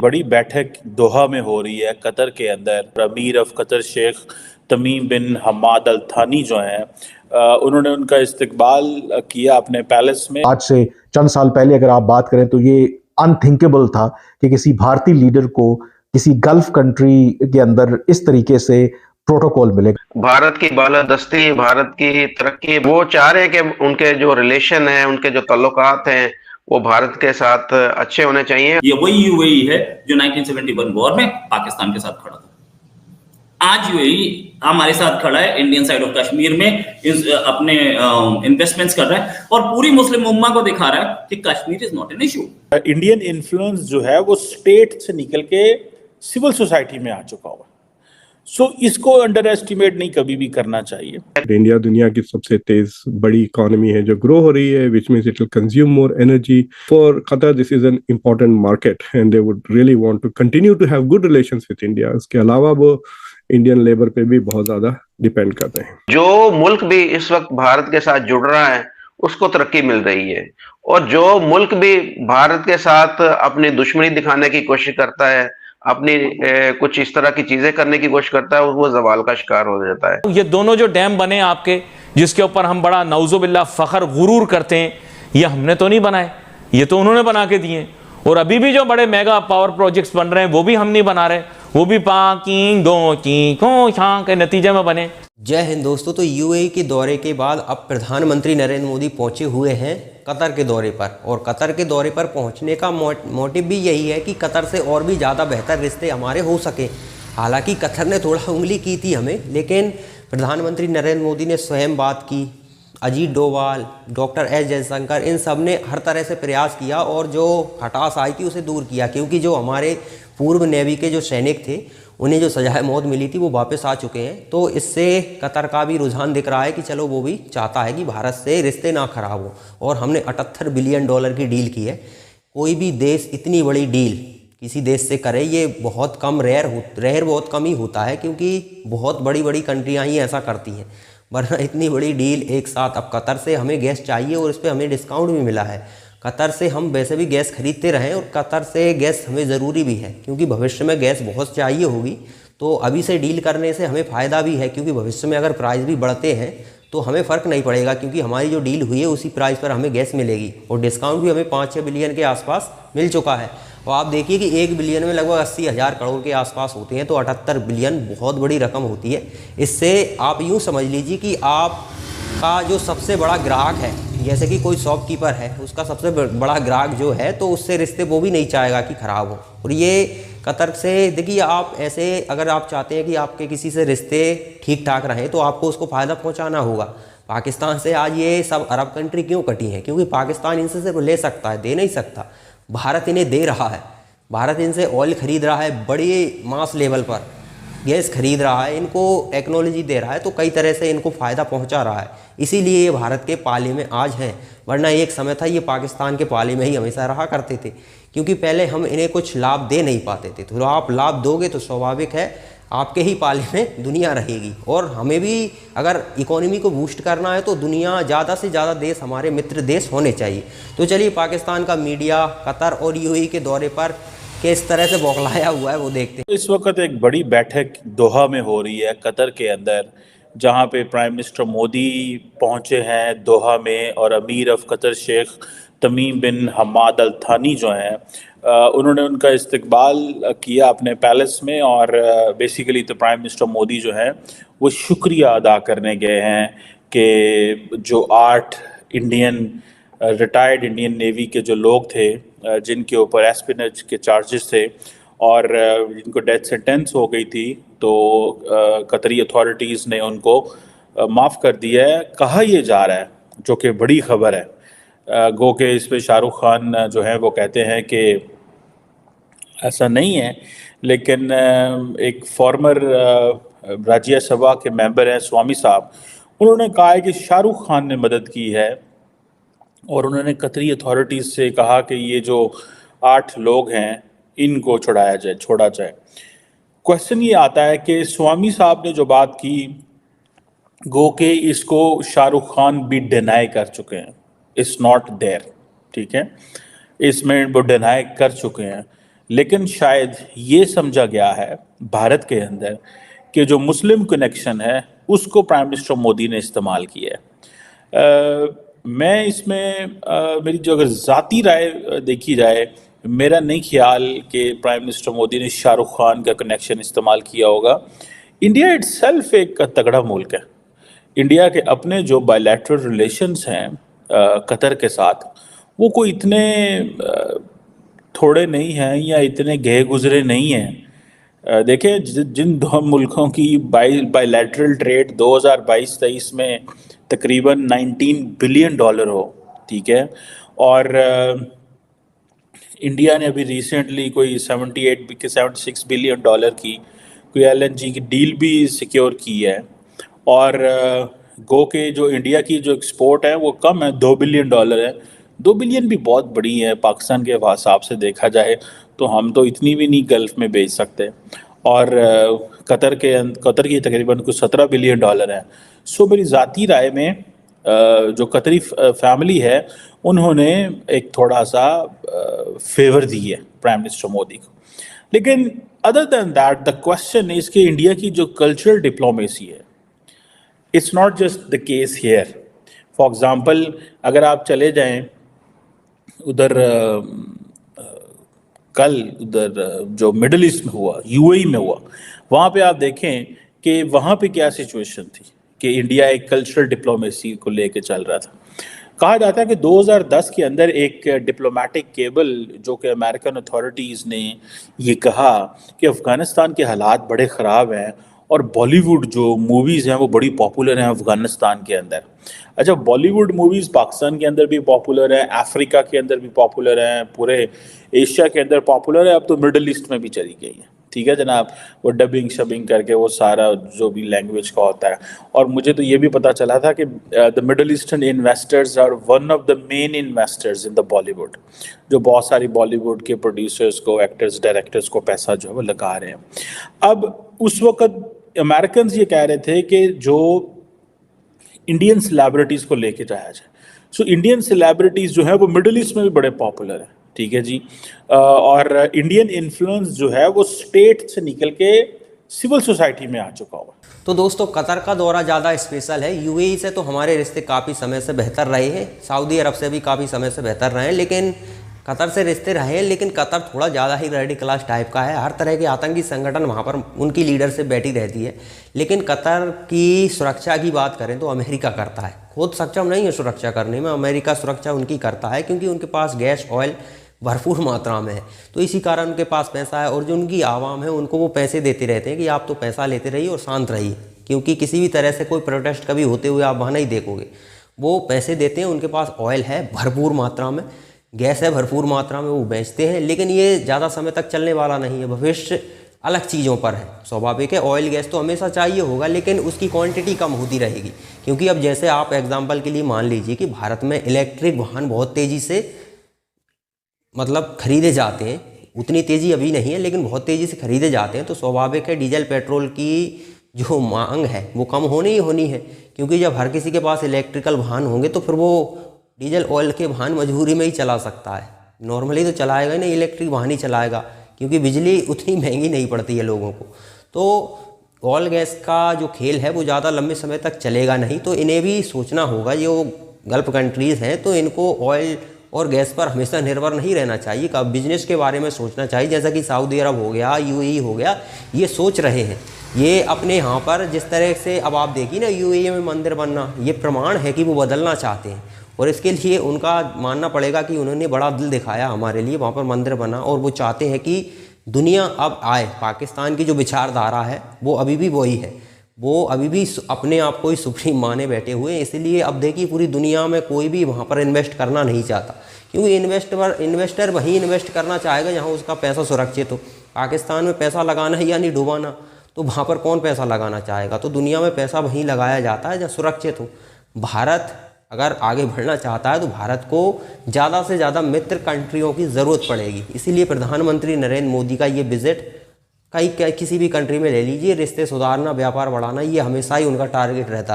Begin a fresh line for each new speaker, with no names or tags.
बड़ी बैठक दोहा में हो रही है कतर के अंदर। अमीर ऑफ कतर शेख तमीम बिन हमाद अल थानी जो हैं, उन्होंने उनका इस्तकबाल किया अपने पैलेस में।
आज से चंद साल पहले अगर आप बात करें तो ये अनथिंकेबल था कि किसी भारतीय लीडर को किसी गल्फ कंट्री के अंदर इस तरीके से प्रोटोकॉल मिलेगा।
भारत की बालादस्ती, भारत की तरक्की, वो चाह रहे हैं कि उनके जो रिलेशन है, उनके जो ताल्लुकात हैं, वो भारत के साथ अच्छे होने चाहिए।
ये वही यूएई है जो 1971 वॉर में पाकिस्तान के साथ खड़ा था। आज यूएई हमारे साथ खड़ा है, इंडियन साइड ऑफ कश्मीर में अपने इन्वेस्टमेंट्स कर रहा है और पूरी मुस्लिम उम्मा को दिखा रहा है कि Kashmir is not an issue.
Indian influence जो है वो स्टेट से निकल के सिविल सोसाइटी में आ चुका हुआ। सो इसको अंडर एस्टिमेट नहीं कभी भी करना चाहिए।
इंडिया दुनिया की सबसे तेज बड़ी इकोनॉमी है जो ग्रो हो रही है, which means it will consume more energy. For Qatar, this is an important market and they would really want to continue to have good relations with India. इसके अलावा वो इंडियन लेबर पे भी बहुत ज्यादा डिपेंड करते हैं।
जो मुल्क भी इस वक्त भारत के साथ जुड़ रहा है उसको तरक्की मिल रही है, और जो मुल्क भी भारत के साथ अपनी दुश्मनी दिखाने की कोशिश करता है, अपनी कुछ इस तरह की चीजें करने की कोशिश करता है, वो जवाल का शिकार हो जाता है।
ये दोनों जो डैम बने आपके, जिसके ऊपर हम बड़ा नौजुबिल्ला फखर गुरूर करते हैं, ये हमने तो नहीं बनाए, ये तो उन्होंने बना के दिए। और अभी भी जो बड़े मेगा पावर प्रोजेक्ट्स बन रहे हैं वो भी हम नहीं बना रहे, वो भी के नतीजे में बने।
जय हिंद दोस्तों। तो यूएई के दौरे के बाद अब प्रधानमंत्री नरेंद्र मोदी पहुंचे हुए हैं कतर के दौरे पर, और कतर के दौरे पर पहुंचने का मोटिव भी यही है कि कतर से और भी ज़्यादा बेहतर रिश्ते हमारे हो सके। हालांकि कतर ने थोड़ा उंगली की थी हमें, लेकिन प्रधानमंत्री नरेंद्र मोदी ने स्वयं बात की, अजीत डोभाल, डॉक्टर एस जयशंकर, इन सब ने हर तरह से प्रयास किया और जो खटास आई थी उसे दूर किया। क्योंकि जो हमारे पूर्व नेवी के जो सैनिक थे उन्हें जो सजाए मौत मिली थी वो वापस आ चुके हैं। तो इससे कतर का भी रुझान दिख रहा है कि चलो वो भी चाहता है कि भारत से रिश्ते ना खराब हो। और हमने 78 बिलियन डॉलर की डील की है। कोई भी देश इतनी बड़ी डील किसी देश से करे ये बहुत कम, रेयर बहुत कम ही होता है, क्योंकि बहुत बड़ी बड़ी कंट्रियाँ ही ऐसा करती हैं। वरना इतनी बड़ी डील एक साथ, अब कतर से हमें गैस चाहिए और इस पर हमें डिस्काउंट भी मिला है। कतर से हम वैसे भी गैस खरीदते रहें और कतर से गैस हमें ज़रूरी भी है, क्योंकि भविष्य में गैस बहुत चाहिए होगी। तो अभी से डील करने से हमें फ़ायदा भी है, क्योंकि भविष्य में अगर प्राइस भी बढ़ते हैं तो हमें फ़र्क नहीं पड़ेगा, क्योंकि हमारी जो डील हुई है उसी प्राइस पर हमें गैस मिलेगी। और डिस्काउंट भी हमें 5-6 बिलियन के आसपास मिल चुका है। और आप देखिए कि 1 बिलियन में लगभग 80,000 करोड़ के आसपास होते हैं, तो 78 बिलियन बहुत बड़ी रकम होती है। इससे आप यूँ समझ लीजिए कि आपका जो सबसे बड़ा ग्राहक है, जैसे कि कोई शॉपकीपर है, उसका सबसे बड़ा ग्राहक जो है, तो उससे रिश्ते वो भी नहीं चाहेगा कि ख़राब हो। और ये कतर से देखिए, आप ऐसे अगर आप चाहते हैं कि आपके किसी से रिश्ते ठीक ठाक रहें तो आपको उसको फ़ायदा पहुंचाना होगा। पाकिस्तान से आज ये सब अरब कंट्री क्यों कटी हैं? क्योंकि पाकिस्तान इनसे सिर्फ ले सकता है, दे नहीं सकता। भारत इन्हें दे रहा है, भारत इनसे ऑयल ख़रीद रहा है, बड़ी मास लेवल पर गैस खरीद रहा है, इनको टेक्नोलॉजी दे रहा है, तो कई तरह से इनको फ़ायदा पहुंचा रहा है। इसीलिए ये भारत के पाले में आज हैं, वरना एक समय था ये पाकिस्तान के पाले में ही हमेशा रहा करते थे, क्योंकि पहले हम इन्हें कुछ लाभ दे नहीं पाते थे। तो आप लाभ दोगे तो स्वाभाविक है आपके ही पाले में दुनिया रहेगी। और हमें भी अगर इकोनॉमी को बूस्ट करना है तो दुनिया ज़्यादा से ज़्यादा देश हमारे मित्र देश होने चाहिए। तो चलिए, पाकिस्तान का मीडिया कतर और यूएई के दौरे पर किस तरह से बौखलाया हुआ है वो देखते हैं।
इस वक्त एक बड़ी बैठक दोहा में हो रही है कतर के अंदर, जहां पे प्राइम मिनिस्टर मोदी पहुंचे हैं दोहा में, और अमीर ऑफ कतर शेख तमीम बिन हमाद अल थानी जो हैं, उन्होंने उनका इस्तकबाल किया अपने पैलेस में। और बेसिकली तो प्राइम मिनिस्टर मोदी जो हैं वो शुक्रिया अदा करने गए हैं कि जो 8 रिटायर्ड इंडियन नेवी के जो लोग थे जिनके ऊपर एस्पिनेज के चार्जेस थे और जिनको डेथ सेंटेंस हो गई थी, तो कतरी अथॉरिटीज़ ने उनको माफ़ कर दिया है, कहा यह जा रहा है, जो कि बड़ी खबर है। गो के इस पे शाहरुख खान जो हैं वो कहते हैं कि ऐसा नहीं है, लेकिन एक फॉर्मर राज्यसभा के मेंबर हैं स्वामी साहब, उन्होंने कहा है कि शाहरुख खान ने मदद की है। और उन्होंने कतरी अथॉरिटीज़ से कहा कि ये जो 8 लोग हैं इनको छोड़ा जाए। क्वेश्चन ये आता है कि स्वामी साहब ने जो बात की, गो के इसको शाहरुख खान भी डिनाई कर चुके हैं, इट्स नॉट देयर, ठीक है, इसमें वो डिनाई कर चुके हैं। लेकिन शायद ये समझा गया है भारत के अंदर कि जो मुस्लिम कनेक्शन है उसको प्राइम मिनिस्टर मोदी ने इस्तेमाल किया है। मैं इसमें मेरी जो अगर ज़ाती राय देखी जाए, मेरा नहीं ख्याल कि प्राइम मिनिस्टर मोदी ने शाहरुख खान का कनेक्शन इस्तेमाल किया होगा। इंडिया इटसेल्फ एक तगड़ा मुल्क है। इंडिया के अपने जो बायलैटरल रिलेशंस हैं कतर के साथ, वो कोई इतने थोड़े नहीं हैं या इतने गए गुजरे नहीं हैं। देखें जिन दो मुल्कों की बायलैटरल ट्रेड 2022-23 में तकरीबन $19 बिलियन हो, ठीक है, और इंडिया ने अभी रिसेंटली कोई 76 बिलियन डॉलर की कोई LNG की डील भी सिक्योर की है, और गो के जो इंडिया की जो एक्सपोर्ट है वो कम है, $2 बिलियन है। 2 बिलियन भी बहुत बड़ी है पाकिस्तान के हिसाब से देखा जाए, तो हम तो इतनी भी नहीं गल्फ में बेच सकते। और कतर की तकरीबन कुछ $17 बिलियन है। सो मेरी ज़ाती राय में जो कतरी फैमिली है उन्होंने एक थोड़ा सा फेवर दी है प्राइम मिनिस्टर मोदी को। लेकिन other than that the question is कि इंडिया की जो कल्चरल डिप्लोमेसी है, it's not just the case here. For example अगर आप चले जाएं उधर कल उधर जो मिडल ईस्ट में हुआ, UAE में हुआ, वहाँ पे आप देखें कि वहाँ पे क्या सिचुएशन थी कि इंडिया एक कल्चरल डिप्लोमेसी को लेके चल रहा था। कहा जाता है कि 2010 के अंदर एक डिप्लोमेटिक केबल जो कि अमेरिकन अथॉरिटीज़ ने ये कहा कि अफ़गानिस्तान के हालात बड़े ख़राब हैं और बॉलीवुड जो मूवीज़ हैं वो बड़ी पॉपुलर हैं अफ़गानिस्तान के अंदर। अच्छा, बॉलीवुड मूवीज़ पाकिस्तान के अंदर भी पॉपुलर हैं, अफ्रीका के अंदर भी पॉपुलर हैं, पूरे एशिया के अंदर पॉपुलर है, अब तो मिडल ईस्ट में भी चली गई है। ठीक है जनाब, वो डबिंग शबिंग करके वो सारा जो भी लैंग्वेज का होता है। और मुझे तो ये भी पता चला था कि the middle eastern investors are one of the main investors in the Bollywood, जो बहुत सारी बॉलीवुड के प्रोड्यूसर्स को, एक्टर्स, डायरेक्टर्स को पैसा जो है वो लगा रहे हैं। अब उस वक्त अमेरिकन ये कह रहे थे कि जो इंडियन सेलिब्रिटीज़ को लेके जाया जाए। सो इंडियन सेलिब्रिटीज़ जो है वो मिडल ईस्ट में भी बड़े पॉपुलर है, ठीक है जी। और इंडियन इन्फ्लुएंस जो है वो स्टेट से निकल के सिविल सोसाइटी में आ चुका हुआ।
तो दोस्तों, कतर का दौरा ज़्यादा स्पेशल है। UAE से तो हमारे रिश्ते काफ़ी समय से बेहतर रहे हैं, सऊदी अरब से भी काफ़ी समय से बेहतर रहे हैं, लेकिन कतर से रिश्ते रहे हैं। लेकिन कतर थोड़ा ज़्यादा ही रेडिकलास टाइप का है। हर तरह के आतंकी संगठन वहाँ पर उनकी लीडरशिप बैठी रहती है। लेकिन कतर की सुरक्षा की बात करें तो अमेरिका करता है, खुद सक्षम नहीं है सुरक्षा करने में, अमेरिका सुरक्षा उनकी करता है, क्योंकि उनके पास गैस, ऑयल भरपूर मात्रा में है। तो इसी कारण उनके पास पैसा है, और जो उनकी आवाम है उनको वो पैसे देते रहते हैं कि आप तो पैसा लेते रहिए और शांत रहिए, क्योंकि किसी भी तरह से कोई प्रोटेस्ट कभी होते हुए आप वहाँ नहीं देखोगे। वो पैसे देते हैं, उनके पास ऑयल है भरपूर मात्रा में, गैस है भरपूर मात्रा में, वो बेचते हैं। लेकिन ये ज़्यादा समय तक चलने वाला नहीं है, भविष्य अलग चीज़ों पर है। स्वाभाविक है, ऑयल गैस तो हमेशा चाहिए होगा, लेकिन उसकी क्वांटिटी कम होती रहेगी। क्योंकि अब जैसे आप एग्जांपल के लिए मान लीजिए कि भारत में इलेक्ट्रिक वाहन बहुत तेज़ी से मतलब खरीदे जाते हैं, उतनी तेज़ी अभी नहीं है लेकिन बहुत तेज़ी से खरीदे जाते हैं। तो स्वाभाविक है डीजल पेट्रोल की जो मांग है वो कम होनी ही होनी है, क्योंकि जब हर किसी के पास इलेक्ट्रिकल वाहन होंगे तो फिर वो डीजल ऑयल के वाहन मजबूरी में ही चला सकता है, नॉर्मली तो चलाएगा ही नहीं, इलेक्ट्रिक वाहन ही चलाएगा, क्योंकि बिजली उतनी महंगी नहीं पड़ती है लोगों को। तो ऑयल गैस का जो खेल है वो ज़्यादा लंबे समय तक चलेगा नहीं। तो इन्हें भी सोचना होगा, जो गल्फ कंट्रीज़ हैं तो इनको ऑयल और गैस पर हमेशा निर्भर नहीं रहना चाहिए, कब बिजनेस के बारे में सोचना चाहिए। जैसा कि सऊदी अरब हो गया, UAE हो गया, ये सोच रहे हैं। ये अपने यहाँ पर जिस तरह से अब आप देखिए ना UAE में मंदिर बनना, ये प्रमाण है कि वो बदलना चाहते हैं, और इसके लिए उनका मानना पड़ेगा कि उन्होंने बड़ा दिल दिखाया हमारे लिए, वहाँ पर मंदिर बना, और वो चाहते हैं कि दुनिया अब आए। पाकिस्तान की जो विचारधारा है वो अभी भी वही है, वो अभी भी अपने आप को ही सुप्रीम माने बैठे हुए हैं। इसलिए अब देखिए पूरी दुनिया में कोई भी वहाँ पर इन्वेस्ट करना नहीं चाहता, क्योंकि इन्वेस्टर वहीं इन्वेस्ट करना चाहेगा जहाँ उसका पैसा सुरक्षित हो। पाकिस्तान में पैसा लगाना है या नहीं डुबाना, तो वहाँ पर कौन पैसा लगाना चाहेगा। तो दुनिया में पैसा वहीं लगाया जाता है जहाँ सुरक्षित हो। भारत अगर आगे बढ़ना चाहता है तो भारत को ज़्यादा से ज़्यादा मित्र कंट्रियों की ज़रूरत पड़ेगी। इसीलिए प्रधानमंत्री नरेंद्र मोदी का ये विजिट किसी भी कंट्री में ले लीजिए, रिश्ते सुधारना, व्यापार बढ़ाना, ये हमेशा ही उनका टारगेट रहता है।